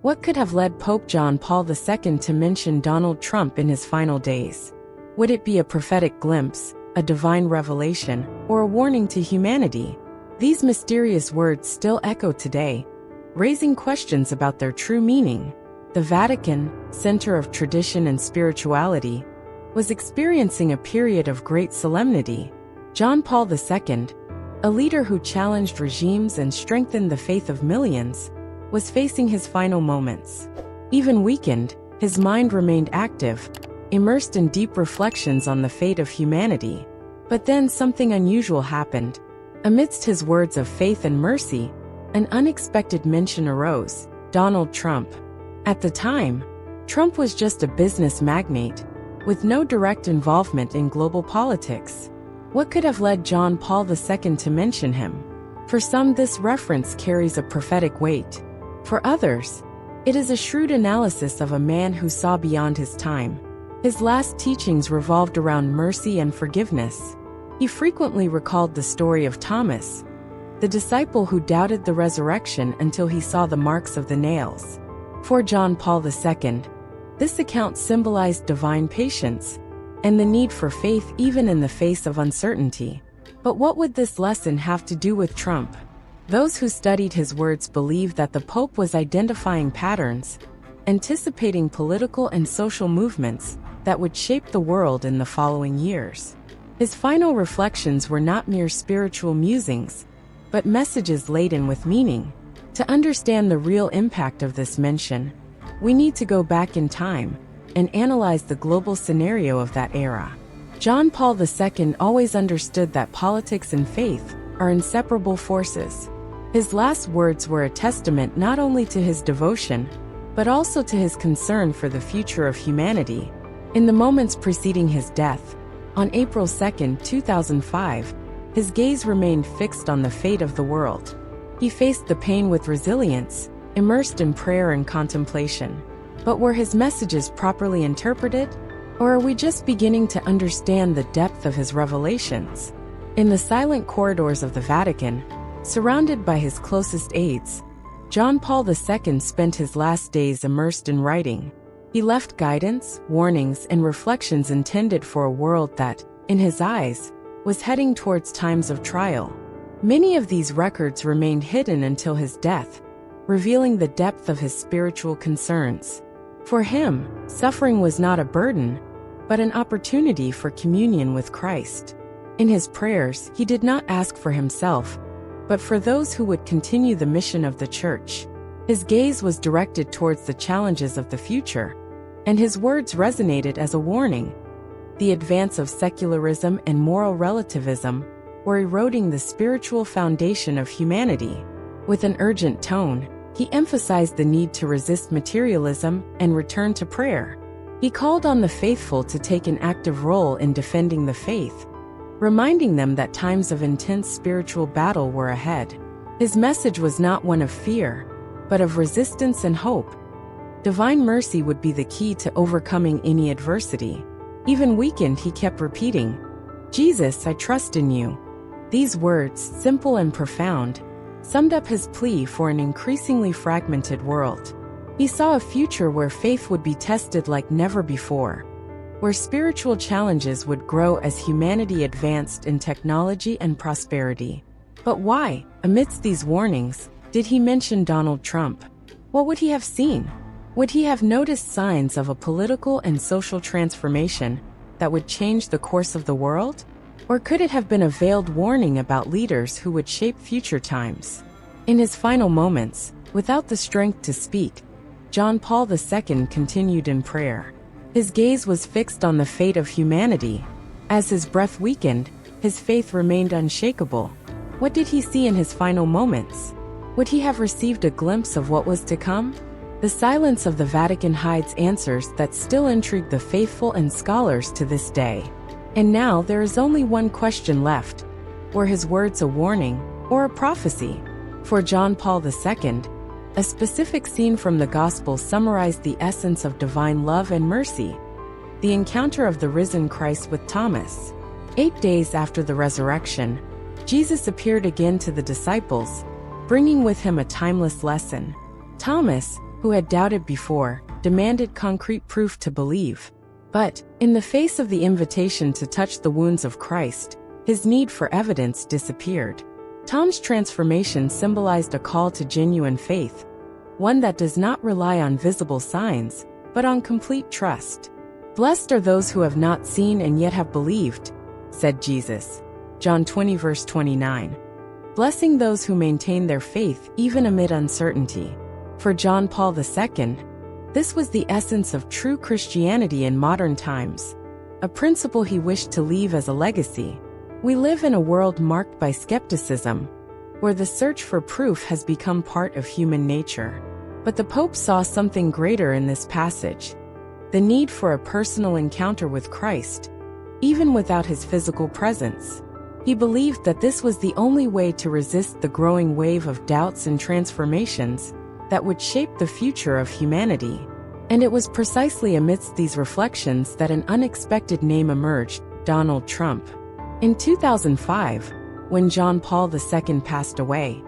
What could have led Pope John Paul II to mention Donald Trump in his final days? Would it be a prophetic glimpse, a divine revelation, or a warning to humanity? These mysterious words still echo today, raising questions about their true meaning. The Vatican, center of tradition and spirituality, was experiencing a period of great solemnity. John Paul II, a leader who challenged regimes and strengthened the faith of millions, was facing his final moments. Even weakened, his mind remained active, immersed in deep reflections on the fate of humanity. But then something unusual happened. Amidst his words of faith and mercy, an unexpected mention arose: Donald Trump. At the time, Trump was just a business magnate, with no direct involvement in global politics. What could have led John Paul II to mention him? For some, this reference carries a prophetic weight. For others, it is a shrewd analysis of a man who saw beyond his time. His last teachings revolved around mercy and forgiveness. He frequently recalled the story of Thomas, the disciple who doubted the resurrection until he saw the marks of the nails. For John Paul II, this account symbolized divine patience and the need for faith even in the face of uncertainty. But what would this lesson have to do with Trump? Those who studied his words believe that the Pope was identifying patterns, anticipating political and social movements that would shape the world in the following years. His final reflections were not mere spiritual musings, but messages laden with meaning. To understand the real impact of this mention, we need to go back in time and analyze the global scenario of that era. John Paul II always understood that politics and faith are inseparable forces. His last words were a testament not only to his devotion, but also to his concern for the future of humanity. In the moments preceding his death, on April 2, 2005, his gaze remained fixed on the fate of the world. He faced the pain with resilience, immersed in prayer and contemplation. But were his messages properly interpreted? Or are we just beginning to understand the depth of his revelations? In the silent corridors of the Vatican, surrounded by his closest aides, John Paul II spent his last days immersed in writing. He left guidance, warnings, and reflections intended for a world that, in his eyes, was heading towards times of trial. Many of these records remained hidden until his death, revealing the depth of his spiritual concerns. For him, suffering was not a burden, but an opportunity for communion with Christ. In his prayers, he did not ask for himself, but for those who would continue the mission of the Church. His gaze was directed towards the challenges of the future, and his words resonated as a warning. The advance of secularism and moral relativism were eroding the spiritual foundation of humanity. With an urgent tone, he emphasized the need to resist materialism and return to prayer. He called on the faithful to take an active role in defending the faith, reminding them that times of intense spiritual battle were ahead. His message was not one of fear, but of resistance and hope. Divine mercy would be the key to overcoming any adversity. Even weakened, he kept repeating, "Jesus, I trust in you." These words, simple and profound, summed up his plea for an increasingly fragmented world. He saw a future where faith would be tested like never before, where spiritual challenges would grow as humanity advanced in technology and prosperity. But why, amidst these warnings, did he mention Donald Trump? What would he have seen? Would he have noticed signs of a political and social transformation that would change the course of the world? Or could it have been a veiled warning about leaders who would shape future times? In his final moments, without the strength to speak, John Paul II continued in prayer. His gaze was fixed on the fate of humanity. As his breath weakened, his faith remained unshakable. What did he see in his final moments? Would he have received a glimpse of what was to come? The silence of the Vatican hides answers that still intrigue the faithful and scholars to this day. And now there is only one question left. Were his words a warning or a prophecy? For John Paul II, a specific scene from the Gospel summarized the essence of divine love and mercy: the encounter of the risen Christ with Thomas. 8 days after the resurrection, Jesus appeared again to the disciples, bringing with him a timeless lesson. Thomas, who had doubted before, demanded concrete proof to believe. But, in the face of the invitation to touch the wounds of Christ, his need for evidence disappeared. Tom's transformation symbolized a call to genuine faith, one that does not rely on visible signs, but on complete trust. "Blessed are those who have not seen and yet have believed," said Jesus. John 20 verse 29. Blessing those who maintain their faith even amid uncertainty. For John Paul II, this was the essence of true Christianity in modern times, a principle he wished to leave as a legacy. We live in a world marked by skepticism, where the search for proof has become part of human nature. But the Pope saw something greater in this passage: the need for a personal encounter with Christ, even without his physical presence. He believed that this was the only way to resist the growing wave of doubts and transformations that would shape the future of humanity. And it was precisely amidst these reflections that an unexpected name emerged: Donald Trump. In 2005, when John Paul II passed away,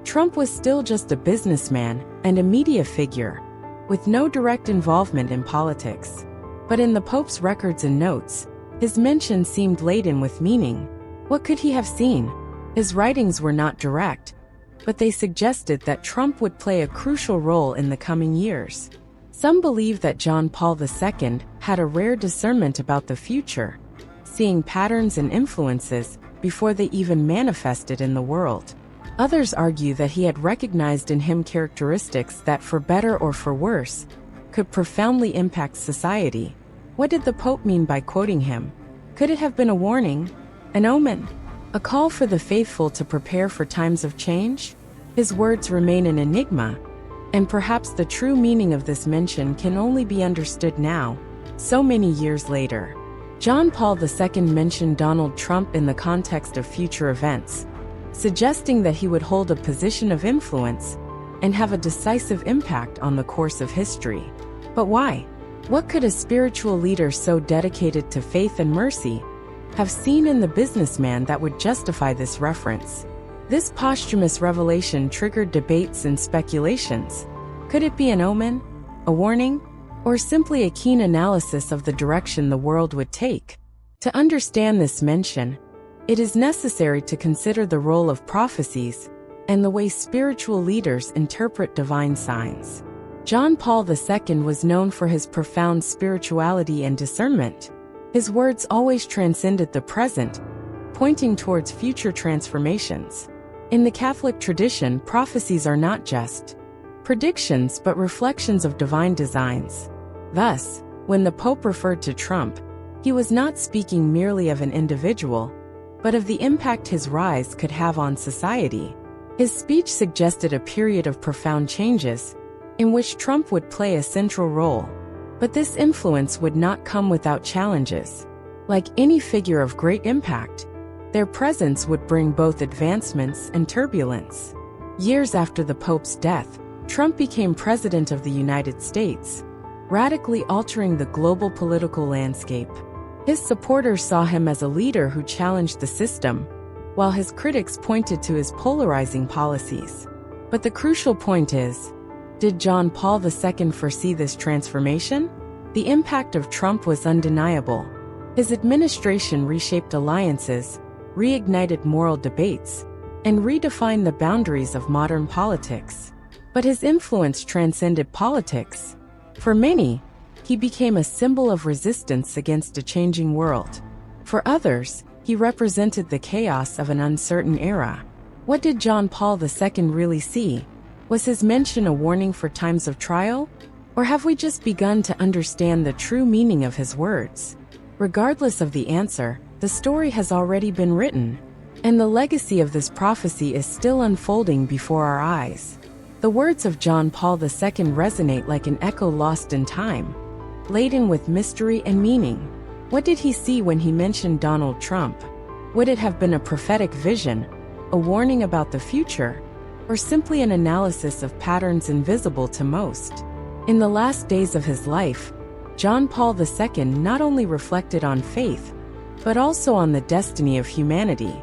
Trump was still just a businessman and a media figure, with no direct involvement in politics. But in the Pope's records and notes, his mention seemed laden with meaning. What could he have seen? His writings were not direct, but they suggested that Trump would play a crucial role in the coming years. Some believe that John Paul II had a rare discernment about the future, seeing patterns and influences before they even manifested in the world. Others argue that he had recognized in him characteristics that, for better or for worse, could profoundly impact society. What did the Pope mean by quoting him? Could it have been a warning? An omen? A call for the faithful to prepare for times of change? His words remain an enigma, and perhaps the true meaning of this mention can only be understood now, so many years later. John Paul II mentioned Donald Trump in the context of future events, suggesting that he would hold a position of influence and have a decisive impact on the course of history. But why? What could a spiritual leader so dedicated to faith and mercy have seen in the businessman that would justify this reference? This posthumous revelation triggered debates and speculations. Could it be an omen, a warning, or simply a keen analysis of the direction the world would take? To understand this mention, it is necessary to consider the role of prophecies and the way spiritual leaders interpret divine signs. John Paul II was known for his profound spirituality and discernment. His words always transcended the present, pointing towards future transformations. In the Catholic tradition, prophecies are not just predictions but reflections of divine designs. Thus, when the Pope referred to Trump, he was not speaking merely of an individual, but of the impact his rise could have on society. His speech suggested a period of profound changes, in which Trump would play a central role. But this influence would not come without challenges. Like any figure of great impact, their presence would bring both advancements and turbulence. Years after the Pope's death, Trump became President of the United States, radically altering the global political landscape. His supporters saw him as a leader who challenged the system, while his critics pointed to his polarizing policies. But the crucial point is, did John Paul II foresee this transformation? The impact of Trump was undeniable. His administration reshaped alliances, reignited moral debates, and redefined the boundaries of modern politics. But his influence transcended politics. For many, he became a symbol of resistance against a changing world. For others, he represented the chaos of an uncertain era. What did John Paul II really see? Was his mention a warning for times of trial? Or have we just begun to understand the true meaning of his words? Regardless of the answer, the story has already been written, and the legacy of this prophecy is still unfolding before our eyes. The words of John Paul II resonate like an echo lost in time, laden with mystery and meaning. What did he see when he mentioned Donald Trump? Would it have been a prophetic vision, a warning about the future, or simply an analysis of patterns invisible to most? In the last days of his life, John Paul II not only reflected on faith, but also on the destiny of humanity.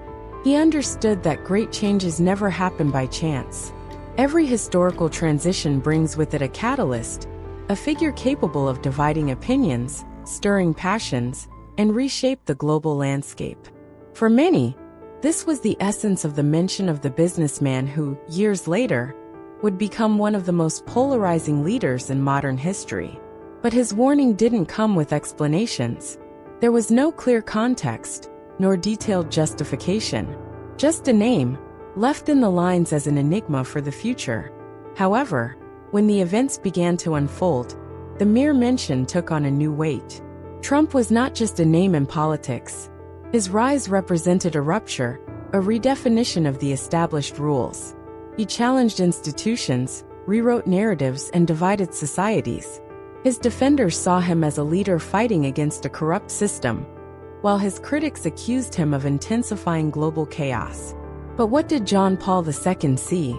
He understood that great changes never happen by chance. Every historical transition brings with it a catalyst, a figure capable of dividing opinions, stirring passions, and reshape the global landscape. For many, this was the essence of the mention of the businessman who, years later, would become one of the most polarizing leaders in modern history. But his warning didn't come with explanations. There was no clear context, nor detailed justification. Just a name, left in the lines as an enigma for the future. However, when the events began to unfold, the mere mention took on a new weight. Trump was not just a name in politics. His rise represented a rupture, a redefinition of the established rules. He challenged institutions, rewrote narratives, and divided societies. His defenders saw him as a leader fighting against a corrupt system, while his critics accused him of intensifying global chaos. But what did John Paul II see?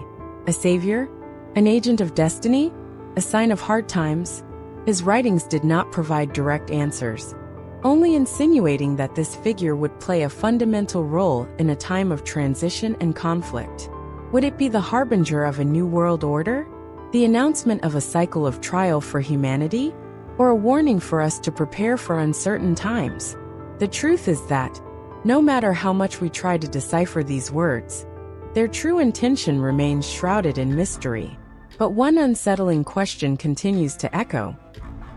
A savior? An agent of destiny? A sign of hard times? His writings did not provide direct answers, only insinuating that this figure would play a fundamental role in a time of transition and conflict. Would it be the harbinger of a new world order? The announcement of a cycle of trial for humanity? Or a warning for us to prepare for uncertain times? The truth is that, no matter how much we try to decipher these words, their true intention remains shrouded in mystery. But one unsettling question continues to echo.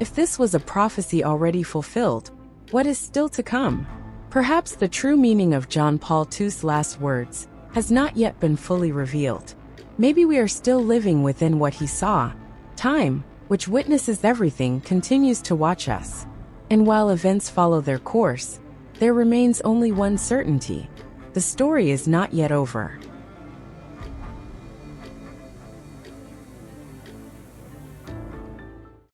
If this was a prophecy already fulfilled, what is still to come? Perhaps the true meaning of John Paul II's last words has not yet been fully revealed. Maybe we are still living within what he saw. Time, which witnesses everything, continues to watch us. And while events follow their course, there remains only one certainty: the story is not yet over.